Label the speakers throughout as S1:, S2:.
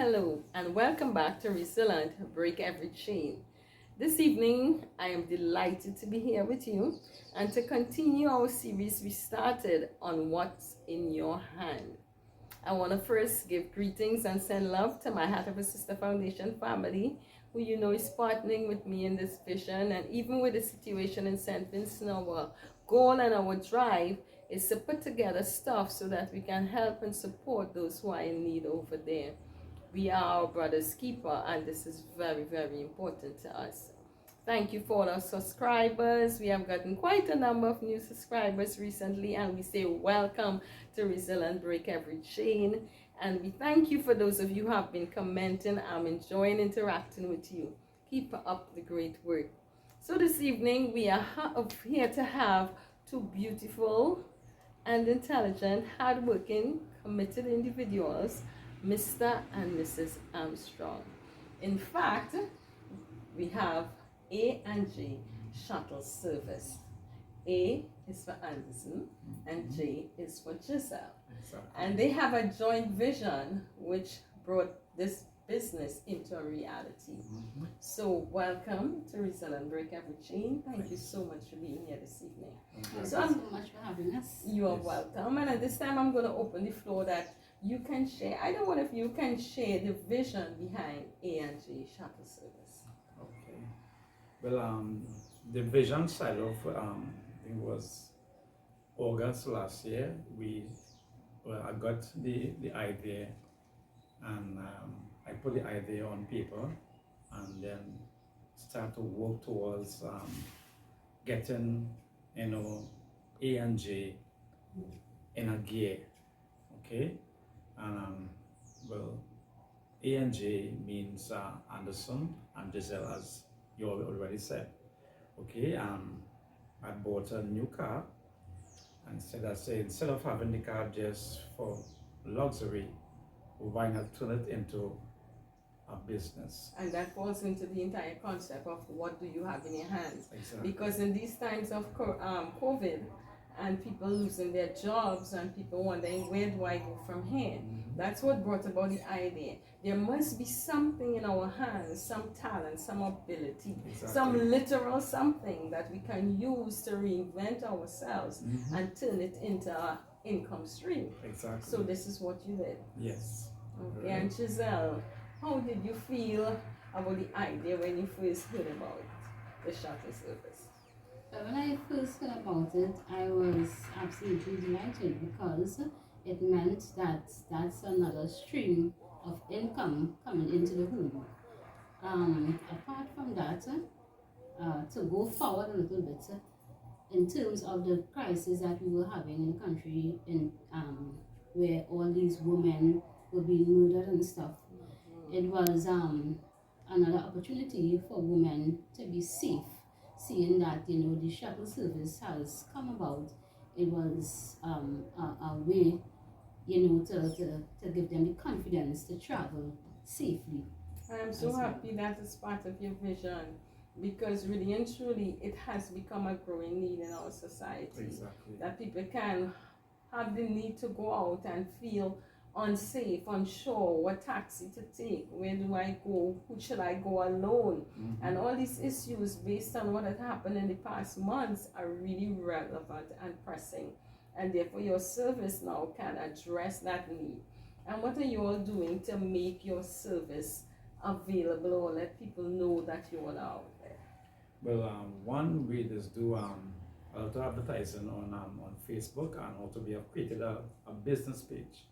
S1: Hello and welcome back to Resilient Break Every Chain. This evening I am delighted to be here with you and to continue our series we started on what's in your hand. I want to first give greetings and send love to my Heart of a Sister Foundation family, who you know is partnering with me in this vision, and even with the situation in St. Vincent, our goal and our drive is to put together stuff so that we can help and support those who are in need over there. We are our brother's keeper, and this is very, very important to us. Thank you for all our subscribers. We have gotten quite a number of new subscribers recently, and we say welcome to Resilient Break Every Chain. And we thank you for those of you who have been commenting. I'm enjoying interacting with you. Keep up the great work. So this evening we are here to have two beautiful and intelligent, hardworking, committed individuals, Mr. and Mrs. Armstrong. In fact, we have A and J shuttle service. A is for Anderson and J is for Giselle.
S2: Exactly.
S1: And they have a joint vision which brought this business into a reality. So welcome to Resilient Break Every Chain. Thank you so much for being here this evening.
S3: Thank you so much for having us.
S1: You are welcome. And at this time I'm going to open the floor that you can share. I don't know if you can share the vision behind A&J shuttle service.
S2: Okay. Well, the vision side of it was August last year. I got the idea, and I put the idea on paper, and then start to work towards getting A&J in a gear. Okay. And well, A&J means Anderson and Giselle, as you already said. Okay, I bought a new car, and instead of having the car just for luxury, why not turn it into a business?
S1: And that falls into the entire concept of what do you have in your hands.
S2: Exactly.
S1: Because in these times of COVID, and people losing their jobs and people wondering, where do I go from here? That's what brought about the idea. There must be something in our hands, some talent, some ability, some literal something that we can use to reinvent ourselves and turn it into an income stream.
S2: Exactly.
S1: So this is what you did.
S2: Yes.
S1: Okay, and Giselle, how did you feel about the idea when you first heard about the shuttle service?
S3: When I first heard about it, I was absolutely delighted because it meant that that's another stream of income coming into the home. Apart from that, to go forward a little bit, in terms of the crisis that we were having in the country, where all these women were being murdered and stuff, it was another opportunity for women to be safe. Seeing that the shuttle service has come about, it was a way to give them the confidence to travel safely.
S1: I am so happy that is part of your vision, because really and truly it has become a growing need in our society.
S2: Exactly.
S1: That people can have the need to go out and feel unsafe, unsure, what taxi to take, where do I go, who should I go alone, and all these issues based on what had happened in the past months are really relevant and pressing, and therefore your service now can address that need. And what are you all doing to make your service available or let people know that you are out there?
S2: Well, one way is do a lot of advertising on Facebook, and also we have created a business page.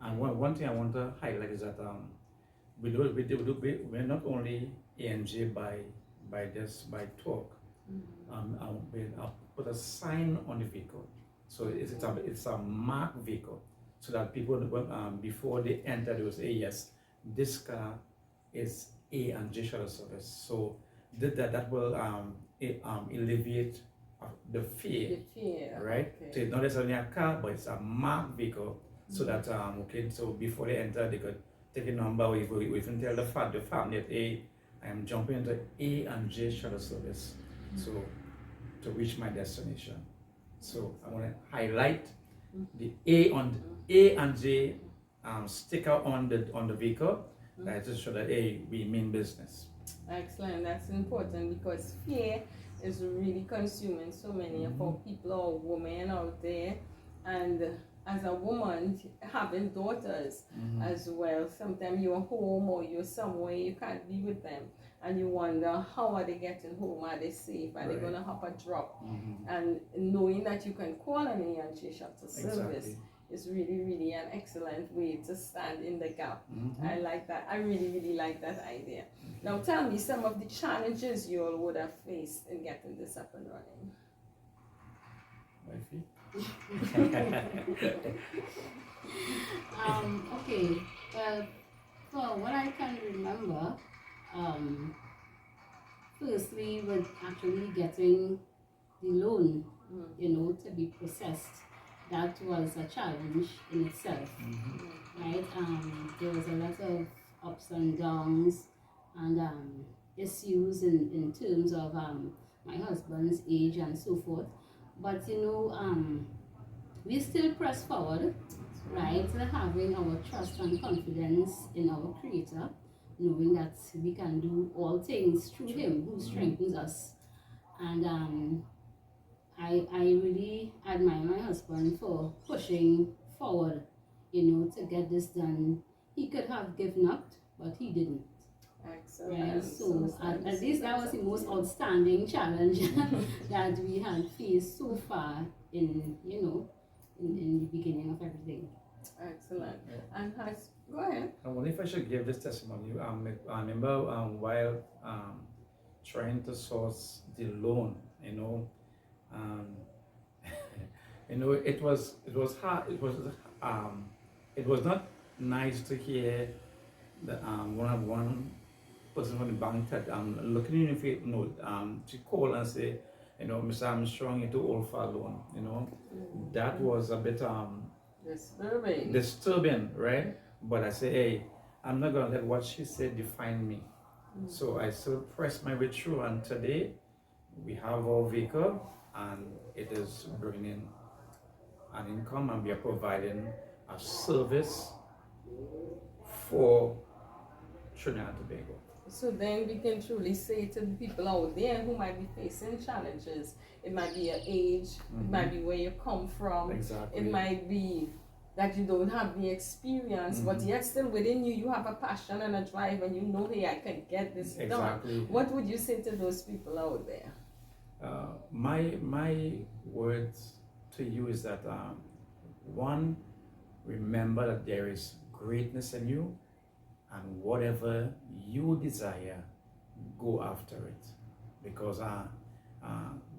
S2: And one thing I want to highlight is that we're not only A&J by talk. We put a sign on the vehicle, so it's a marked vehicle, so that people before they enter they will say, yes, this car is A&J shuttle service. So that will alleviate the fear, right?
S1: Okay.
S2: So it's not necessarily a car, but it's a marked vehicle. So that so before they enter, they could take a number, or even tell the family that, hey, I am jumping into A&J shuttle service, so to reach my destination. So I want to highlight the A and J sticker on the vehicle, That to show that hey, we mean business.
S1: Excellent. That's important because fear is really consuming so many of our people or women out there. And as a woman, having daughters as well, sometimes you're home or you're somewhere, you can't be with them. And you wonder, how are they getting home? Are they safe? Are they going to have a drop? And knowing that you can call an ANJ shuttle service is really, really an excellent way to stand in the gap. I like that. I really, really like that idea. Now tell me some of the challenges you all would have faced in getting this up and running.
S3: Okay, well, for what I can remember, firstly, with actually getting the loan, to be processed, that was a challenge in itself, right? There was a lot of ups and downs and issues in terms of my husband's age and so forth. But we still press forward, right? Having our trust and confidence in our Creator, knowing that we can do all things through Him who strengthens us. And I really admire my husband for pushing forward, to get this done. He could have given up, but he didn't.
S1: Excellent.
S3: Right? So at least that was the most outstanding challenge that we had faced so far in the beginning of everything.
S1: Excellent. And go ahead.
S2: I wonder if I should give this testimony. I remember while trying to source the loan, it was hard. It was not nice to hear that one person from the bank that looking in your note to call and say, Mr. Armstrong, you too old for a loan. That was a bit disturbing, right? But I say, hey, I'm not gonna let what she said define me. So I still press my way through, and today we have our vehicle and it is bringing an income, and we are providing a service for Trinidad and Tobago.
S1: So then we can truly say to the people out there who might be facing challenges, it might be your age, it might be where you come from, it might be that you don't have the experience, but yet still within you have a passion and a drive, and hey, I can get this done. What would you say to those people out there?
S2: My words to you is that one, remember that there is greatness in you, and whatever you desire, go after it, because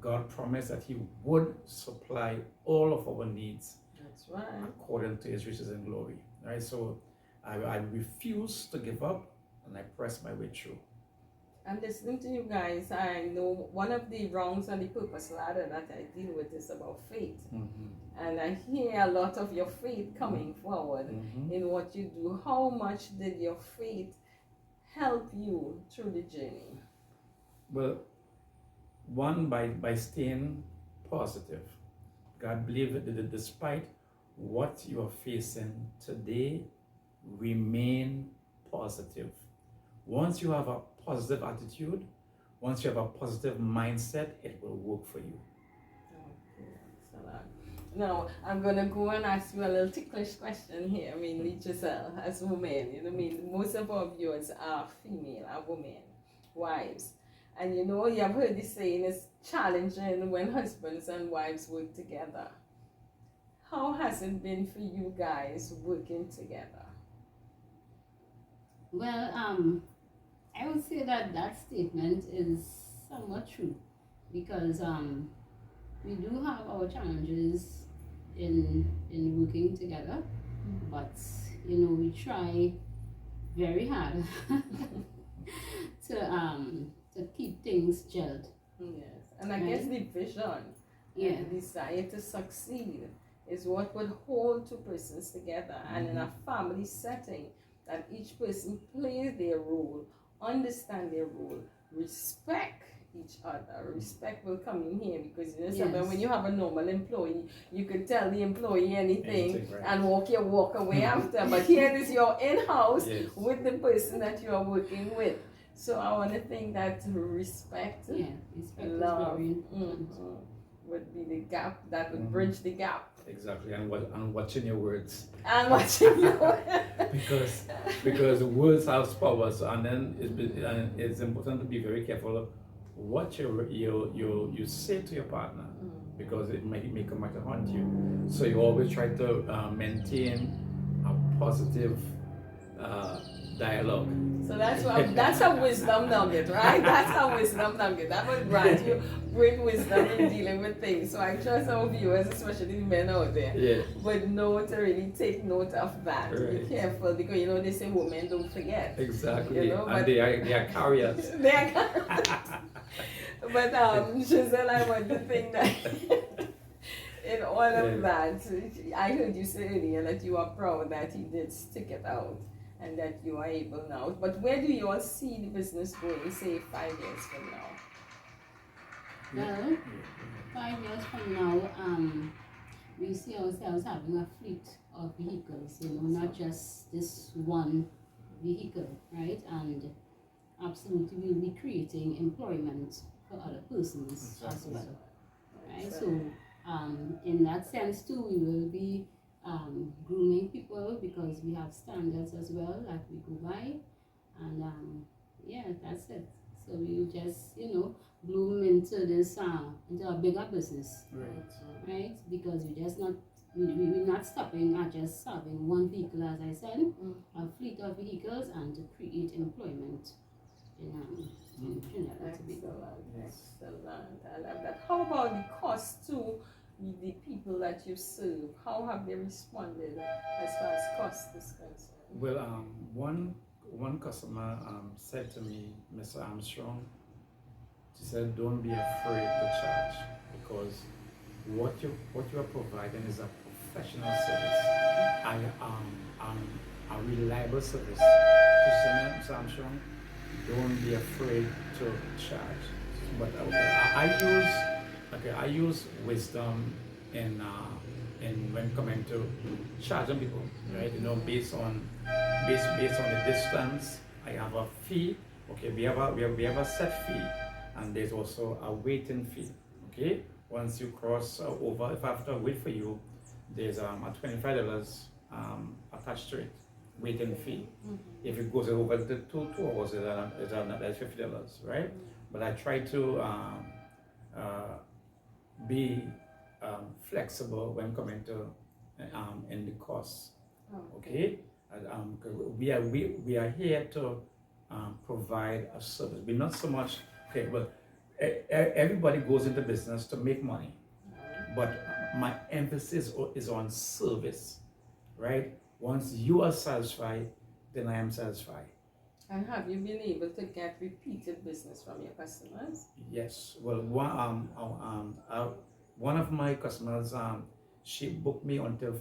S2: God promised that He would supply all of our needs.
S1: That's right.
S2: According to His riches and glory. Right? So I refuse to give up, and I press my way through.
S1: I'm listening to you guys. I know one of the rungs on the purpose ladder that I deal with is about faith. And I hear a lot of your faith coming forward in what you do. How much did your faith help you through the journey?
S2: Well, one, by staying positive. God believes that despite what you are facing today, remain positive. Once you have a positive attitude, once you have a positive mindset, it will work for you.
S1: Now, I'm going to go and ask you a little ticklish question here, mainly Giselle, as women. Most of our viewers are female, are women, wives. And you have heard the saying, it's challenging when husbands and wives work together. How has it been for you guys working together?
S3: Well, I would say that statement is somewhat true, because we do have our challenges in working together, but we try very hard to keep things gelled.
S1: Yes, and I guess the vision and the desire to succeed is what would hold two persons together, and in a family setting, that each person plays their role, understand their role, respect each other. Respect will come in here because you know,
S3: Yes.
S1: sometimes when you have a normal employee, you could tell the employee anything
S2: Right.
S1: and walk away after. But here it is, you're in-house
S2: Yes.
S1: with the person that you are working with. So I want to think that respect,
S3: Yeah, respect
S1: love,
S3: is very important.
S1: would be the gap that would bridge the gap.
S2: Exactly, and watching your words.
S1: And watching you.
S2: because words have power. So, and then it's important to be very careful of what you say to your partner, because it may come back to haunt you. So you always try to maintain a positive dialogue.
S1: So that's a wisdom nugget, right? That's a wisdom nugget. That would grant you great wisdom in dealing with things. So I trust our viewers, especially the men out there,
S2: Yeah.
S1: would know to really take note of that.
S2: Right.
S1: Be careful because you know they say women don't forget.
S2: Exactly.
S1: You know,
S2: and they are carriers.
S1: They are but Giselle, I want to think that in all of that, I heard you say earlier that you are proud that you did stick it out and that you are able now. But where do you all see the business going, say 5 years from now?
S3: Well, 5 years from now, we see ourselves having a fleet of vehicles, you know, not just this one vehicle, right? And absolutely we'll be creating employment for other persons as well, right? So in that sense too, we will be grooming people because we have standards as well that we go by, and yeah, that's it. So we just, you know, bloom into this into a bigger business, right? Because we're not stopping at just serving one vehicle, as I said, a fleet of vehicles, and to create employment in Trinidad and Tobago.
S1: Excellent. I love that. How about the cost to the people that you serve? How have they responded as far as cost is concerned?
S2: Well, one customer said to me, Mr. Armstrong, she said, "Don't be afraid to charge, because what you are providing is a professional service, a reliable service." She said, "Mr. Armstrong, don't be afraid to charge." But I use wisdom in when coming to charging people, right? You know, based on the distance, I have a fee. Okay, we have a set fee, and there's also a waiting fee. Okay, once you cross over, if I have to wait for you, there's a $25 attached to it, waiting fee. If it goes over the two hours, it's another $50, right? But I try to be flexible when coming to in the costs. Okay, we are here to provide a service. We're not so much okay, but everybody goes into business to make money, but my emphasis is on service, right? Once you are satisfied, then I am satisfied.
S1: And have you been able to get repeated business from your customers?
S2: Yes. Well, one of my customers, she booked me until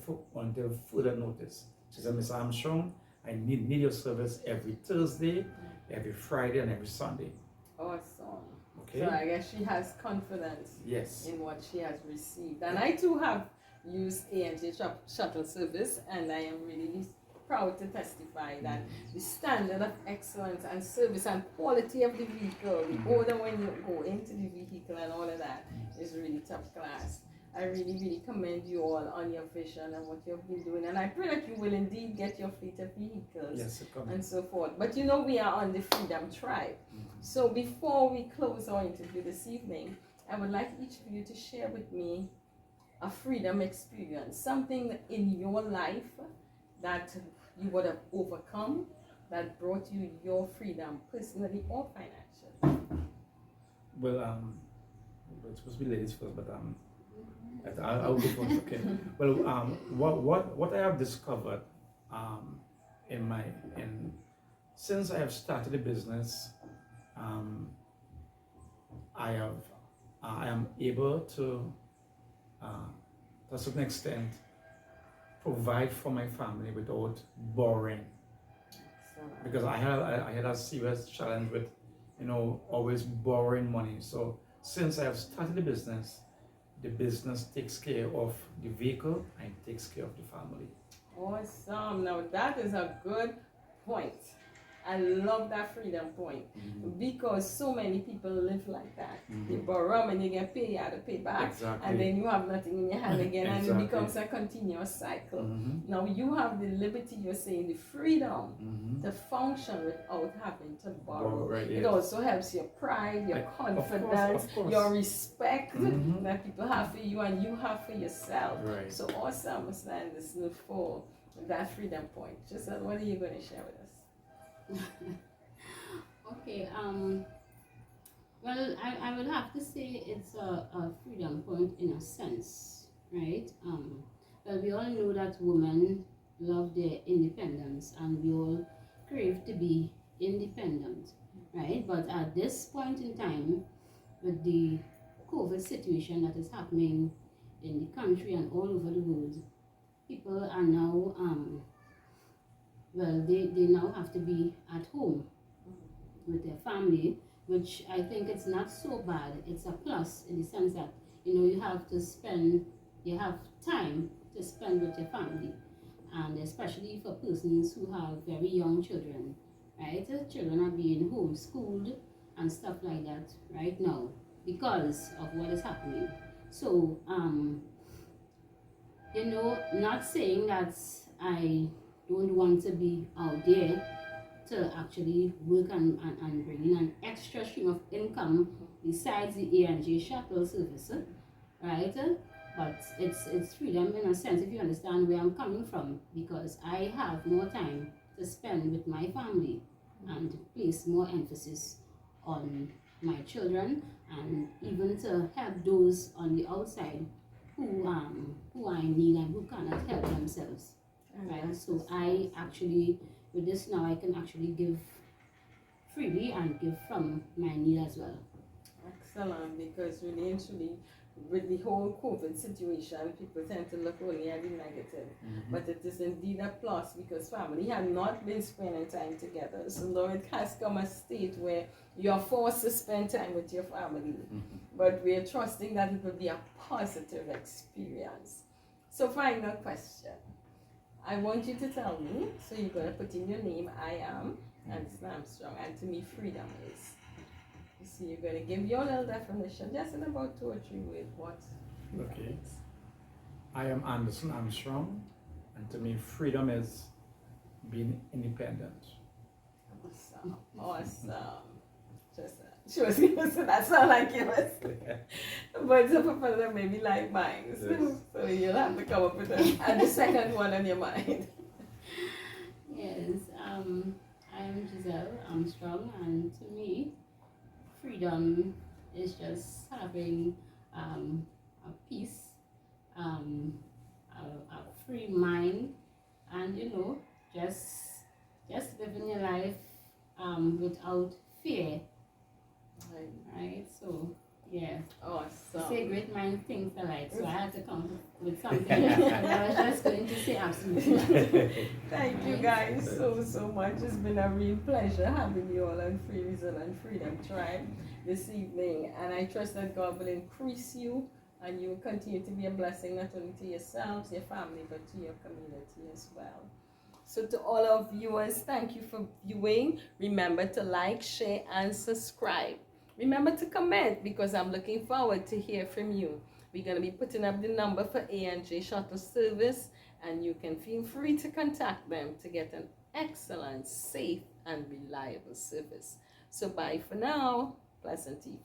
S2: further notice. She said, "Mr. Armstrong, I need your service every Thursday, every Friday, and every Sunday."
S1: Awesome.
S2: Okay.
S1: So I guess she has confidence
S2: Yes.
S1: in what she has received. And I too have used A&J shuttle service, and I am really proud to testify that the standard of excellence and service and quality of the vehicle, the order when you go into the vehicle and all of that is really top class. I really, really commend you all on your vision and what you've been doing, and I pray that you will indeed get your fleet of vehicles and so forth. But you know, we are on the Freedom Tribe. So before we close our interview this evening, I would like each of you to share with me a freedom experience, something in your life that you would have overcome that brought you your freedom, personally or financially.
S2: Well, it's supposed to be ladies first, but I'll go first. Okay. Well, what I have discovered since I have started the business, I am able to a certain extent provide for my family without borrowing, because I had a serious challenge with always borrowing money. So since I have started the business takes care of the vehicle and takes care of the family.
S1: Awesome. Now that is a good point. I love that freedom point because so many people live like that. They borrow and you get paid, you have to pay back, and then you have nothing in your hand again, and it becomes a continuous cycle. Now you have the liberty, you're saying, the freedom to function without having to borrow.
S2: Right,
S1: It
S2: yes.
S1: also helps your pride, your confidence,
S2: of course.
S1: your respect that people have for you and you have for yourself.
S2: Right.
S1: So awesome, Mr. Anderson, for that freedom point. Giselle, what are you going to share with us?
S3: Okay, well, I would have to say it's a freedom point in a sense, right? Well, we all know that women love their independence and we all crave to be independent, right? But at this point in time, with the COVID situation that is happening in the country and all over the world, people are now they now have to be at home with their family, which I think it's not so bad. It's a plus in the sense that you have time to spend with your family, and especially for persons who have very young children, right? Children are being homeschooled and stuff like that right now because of what is happening. So not saying that I don't want to be out there to actually work and bring in an extra stream of income besides the A&J shuttle service, right? But it's freedom in a sense, if you understand where I'm coming from, because I have more time to spend with my family and place more emphasis on my children, and even to help those on the outside who I need and who cannot help themselves. Right, so I actually, with this now, I can actually give freely and give from my need as well.
S1: Excellent, because really and truly, with the whole COVID situation, people tend to look only at the negative. But it is indeed a plus because family have not been spending time together. So now it has come a state where you are forced to spend time with your family. But we are trusting that it will be a positive experience. So final question. I want you to tell me, so you're going to put in your name, I am, and it's Armstrong, and to me freedom is. So you're going to give your little definition, just in about 2 or 3 words, what
S2: Okay. I am Anderson Armstrong, and to me freedom is being independent.
S1: Awesome, awesome. She was going to say that sound like yours. But some people that maybe like mine.
S2: Yes.
S1: So you'll have to come up with the second one on your mind.
S3: Yes, I am Giselle Armstrong, and to me, freedom is just having a peace, a free mind, and just living your life without fear. Right, so yeah.
S1: Awesome.
S3: Say great minds think alike, so I had to come with something. I was just going to say absolutely.
S1: Thank you guys so much. It's been a real pleasure having you all on Free Resilient Freedom Tribe this evening, and I trust that God will increase you and you will continue to be a blessing not only to yourselves, your family, but to your community as well. So to all our viewers, thank you for viewing. Remember to like, share, and subscribe. Remember to comment because I'm looking forward to hear from you. We're going to be putting up the number for A&J shuttle service, and you can feel free to contact them to get an excellent, safe, and reliable service. So bye for now. Pleasant evening.